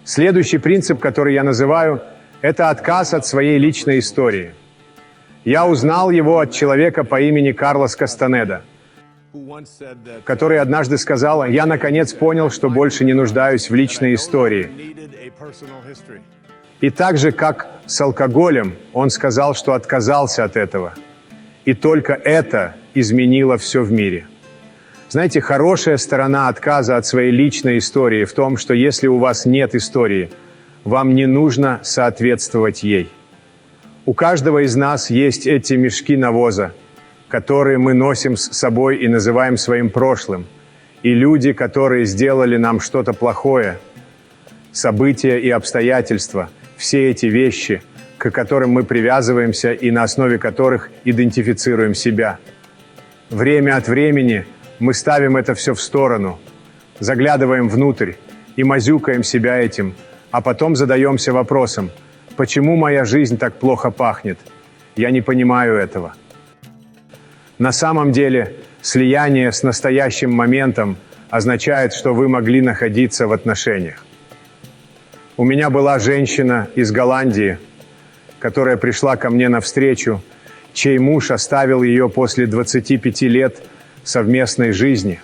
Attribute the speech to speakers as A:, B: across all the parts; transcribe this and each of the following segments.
A: Следующий принцип, который я называю, это отказ от своей личной истории. Я узнал его от человека по имени Карлос Кастанеда, который однажды сказал: «Я наконец понял, что больше не нуждаюсь в личной истории». И так же, как с алкоголем, он сказал, что отказался от этого. И только это изменило все в мире. Знаете, хорошая сторона отказа от своей личной истории в том, что если у вас нет истории, вам не нужно соответствовать ей. У каждого из нас есть эти мешки навоза, которые мы носим с собой и называем своим прошлым. И люди, которые сделали нам что-то плохое, события и обстоятельства, все эти вещи, к которым мы привязываемся и на основе которых идентифицируем себя. Время от времени мы ставим это все в сторону, заглядываем внутрь и мазюкаем себя этим, а потом задаемся вопросом: почему моя жизнь так плохо пахнет? Я не понимаю этого. На самом деле, слияние с настоящим моментом означает, что вы могли находиться в отношениях. У меня была женщина из Голландии, которая пришла ко мне навстречу, чей муж оставил ее после 25 лет совместной жизни.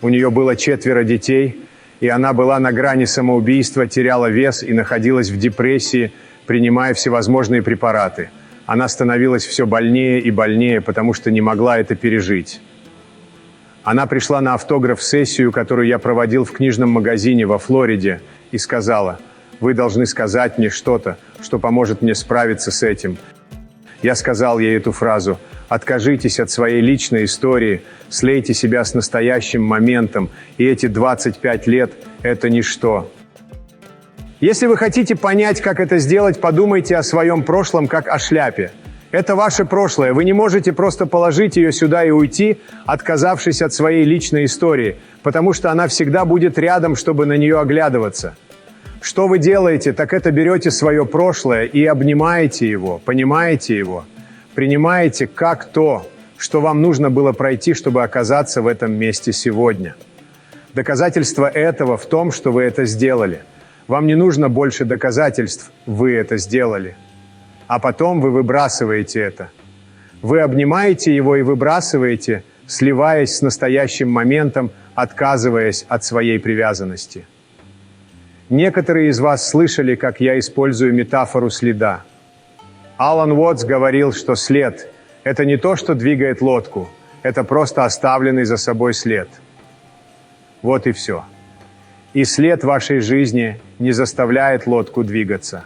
A: У нее было 4 детей, и она была на грани самоубийства, теряла вес и находилась в депрессии, принимая всевозможные препараты. Она становилась все больнее и больнее, потому что не могла это пережить. Она пришла на автограф-сессию, которую я проводил в книжном магазине во Флориде, и сказала: «Вы должны сказать мне что-то, что поможет мне справиться с этим». Я сказал ей эту фразу: «Откажитесь от своей личной истории, слейте себя с настоящим моментом, и эти 25 лет – это ничто». Если вы хотите понять, как это сделать, подумайте о своем прошлом как о шляпе. Это ваше прошлое. Вы не можете просто положить ее сюда и уйти, отказавшись от своей личной истории, потому что она всегда будет рядом, чтобы на нее оглядываться. Что вы делаете, так это берете свое прошлое и обнимаете его, понимаете его, принимаете как то, что вам нужно было пройти, чтобы оказаться в этом месте сегодня. Доказательство этого в том, что вы это сделали. Вам не нужно больше доказательств, вы это сделали. А потом вы выбрасываете это. Вы обнимаете его и выбрасываете, сливаясь с настоящим моментом, отказываясь от своей привязанности. Некоторые из вас слышали, как я использую метафору следа. Алан Уотс говорил, что след – это не то, что двигает лодку, это просто оставленный за собой след. Вот и все. И след вашей жизни не заставляет лодку двигаться.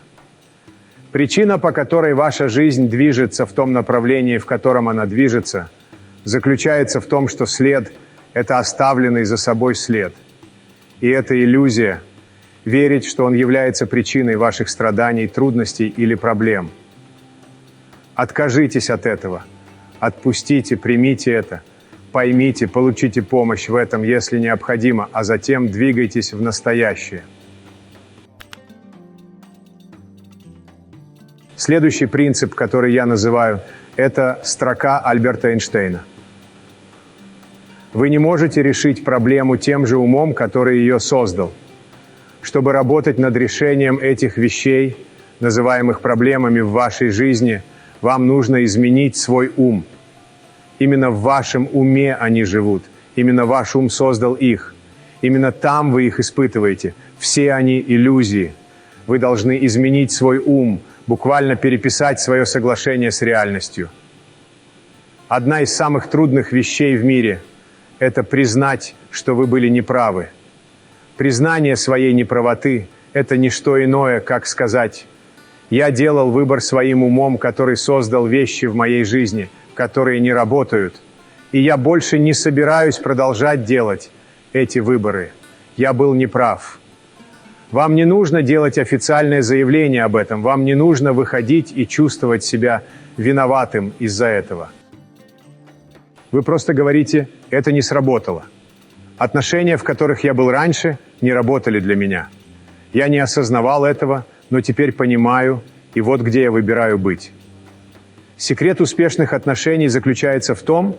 A: Причина, по которой ваша жизнь движется в том направлении, в котором она движется, заключается в том, что след – это оставленный за собой след. И это иллюзия – верить, что он является причиной ваших страданий, трудностей или проблем. Откажитесь от этого. Отпустите, примите это. Поймите, получите помощь в этом, если необходимо, а затем двигайтесь в настоящее. Следующий принцип, который я называю, это строка Альберта Эйнштейна. Вы не можете решить проблему тем же умом, который ее создал. Чтобы работать над решением этих вещей, называемых проблемами в вашей жизни, вам нужно изменить свой ум. Именно в вашем уме они живут. Именно ваш ум создал их. Именно там вы их испытываете. Все они иллюзии. Вы должны изменить свой ум, буквально переписать свое соглашение с реальностью. Одна из самых трудных вещей в мире – это признать, что вы были неправы. Признание своей неправоты – это не что иное, как сказать: «Я делал выбор своим умом, который создал вещи в моей жизни, которые не работают, и я больше не собираюсь продолжать делать эти выборы. Я был неправ». Вам не нужно делать официальное заявление об этом, вам не нужно выходить и чувствовать себя виноватым из-за этого. Вы просто говорите: «Это не сработало». Отношения, в которых я был раньше, не работали для меня. Я не осознавал этого, но теперь понимаю, и вот где я выбираю быть. Секрет успешных отношений заключается в том,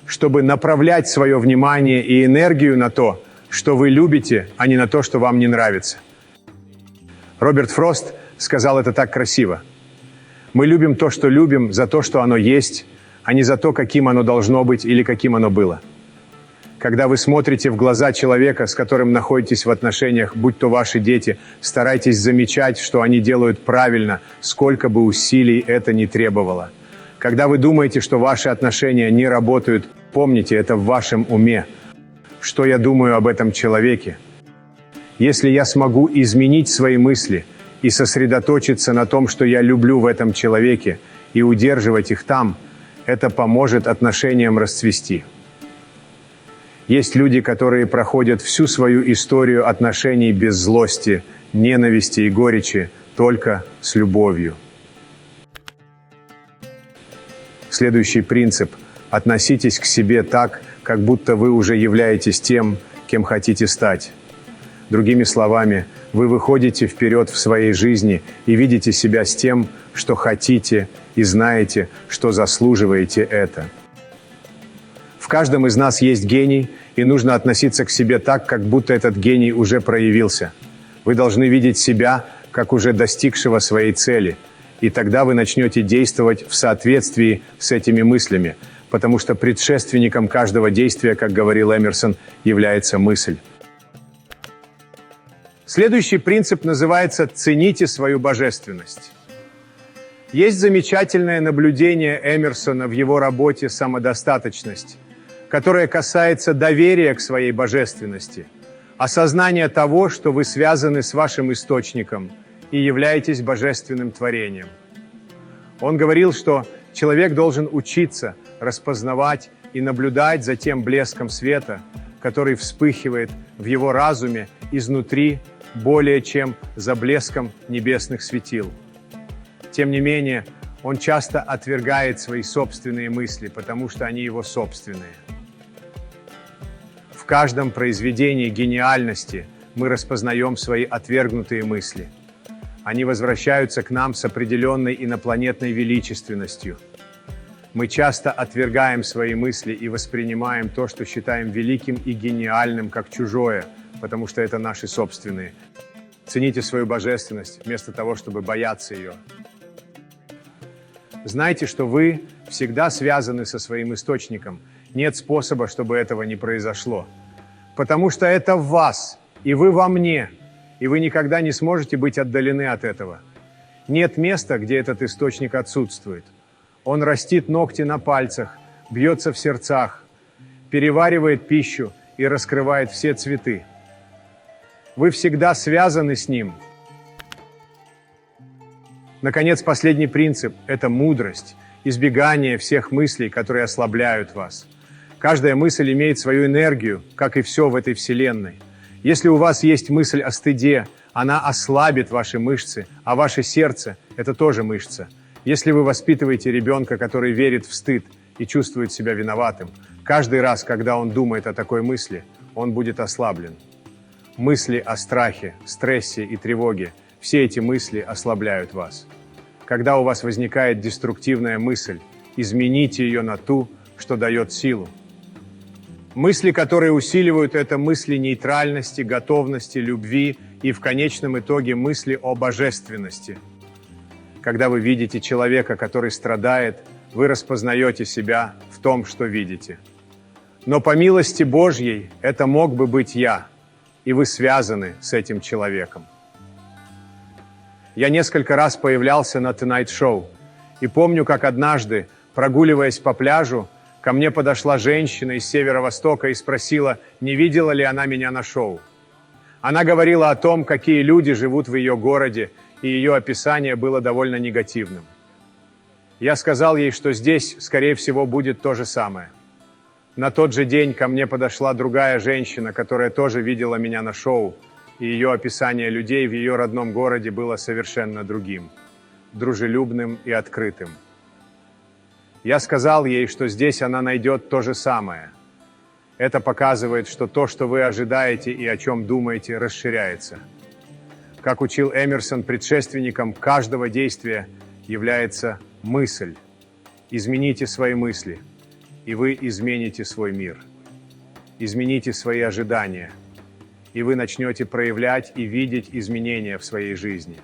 A: чтобы направлять свое внимание и энергию на то, что вы любите, а не на то, что вам не нравится. Роберт Фрост сказал это так красиво. Мы любим то, что любим, за то, что оно есть, а не за то, каким оно должно быть или каким оно было. Когда вы смотрите в глаза человека, с которым находитесь в отношениях, будь то ваши дети, старайтесь замечать, что они делают правильно, сколько бы усилий это ни требовало. Когда вы думаете, что ваши отношения не работают, помните, это в вашем уме. Что я думаю об этом человеке? Если я смогу изменить свои мысли и сосредоточиться на том, что я люблю в этом человеке, и удерживать их там, это поможет отношениям расцвести. Есть люди, которые проходят всю свою историю отношений без злости, ненависти и горечи, только с любовью. Следующий принцип – относитесь к себе так, как будто вы уже являетесь тем, кем хотите стать. Другими словами, вы выходите вперед в своей жизни и видите себя с тем, что хотите, и знаете, что заслуживаете это. В каждом из нас есть гений, и нужно относиться к себе так, как будто этот гений уже проявился. Вы должны видеть себя, как уже достигшего своей цели, и тогда вы начнете действовать в соответствии с этими мыслями, потому что предшественником каждого действия, как говорил Эмерсон, является мысль. Следующий принцип называется «цените свою божественность». Есть замечательное наблюдение Эмерсона в его работе «Самодостаточность», которое касается доверия к своей божественности, осознания того, что вы связаны с вашим источником и являетесь божественным творением. Он говорил, что человек должен учиться распознавать и наблюдать за тем блеском света, который вспыхивает в его разуме изнутри более чем за блеском небесных светил. Тем не менее, он часто отвергает свои собственные мысли, потому что они его собственные. В каждом произведении гениальности мы распознаем свои отвергнутые мысли. Они возвращаются к нам с определенной инопланетной величественностью. Мы часто отвергаем свои мысли и воспринимаем то, что считаем великим и гениальным, как чужое, потому что это наши собственные. Цените свою божественность вместо того, чтобы бояться ее. Знайте, что вы всегда связаны со своим источником. Нет способа, чтобы этого не произошло. Потому что это в вас, и вы во мне, и вы никогда не сможете быть отдалены от этого. Нет места, где этот источник отсутствует. Он растит ногти на пальцах, бьется в сердцах, переваривает пищу и раскрывает все цветы. Вы всегда связаны с ним. Наконец, последний принцип – это мудрость, избегание всех мыслей, которые ослабляют вас. Каждая мысль имеет свою энергию, как и все в этой вселенной. Если у вас есть мысль о стыде, она ослабит ваши мышцы, а ваше сердце – это тоже мышца. Если вы воспитываете ребенка, который верит в стыд и чувствует себя виноватым, каждый раз, когда он думает о такой мысли, он будет ослаблен. Мысли о страхе, стрессе и тревоге – все эти мысли ослабляют вас. Когда у вас возникает деструктивная мысль, измените ее на ту, что дает силу. Мысли, которые усиливают это, мысли нейтральности, готовности, любви и в конечном итоге мысли о божественности. Когда вы видите человека, который страдает, вы распознаете себя в том, что видите. Но по милости Божьей это мог бы быть я, и вы связаны с этим человеком. Я несколько раз появлялся на Tonight Show, и помню, как однажды, прогуливаясь по пляжу, ко мне подошла женщина из Северо-Востока и спросила, не видела ли она меня на шоу. Она говорила о том, какие люди живут в ее городе, и ее описание было довольно негативным. Я сказал ей, что здесь, скорее всего, будет то же самое. На тот же день ко мне подошла другая женщина, которая тоже видела меня на шоу, и ее описание людей в ее родном городе было совершенно другим, дружелюбным и открытым. Я сказал ей, что здесь она найдет то же самое. Это показывает, что то, что вы ожидаете и о чем думаете, расширяется. Как учил Эмерсон, предшественником каждого действия является мысль. Измените свои мысли, и вы измените свой мир. Измените свои ожидания, и вы начнете проявлять и видеть изменения в своей жизни.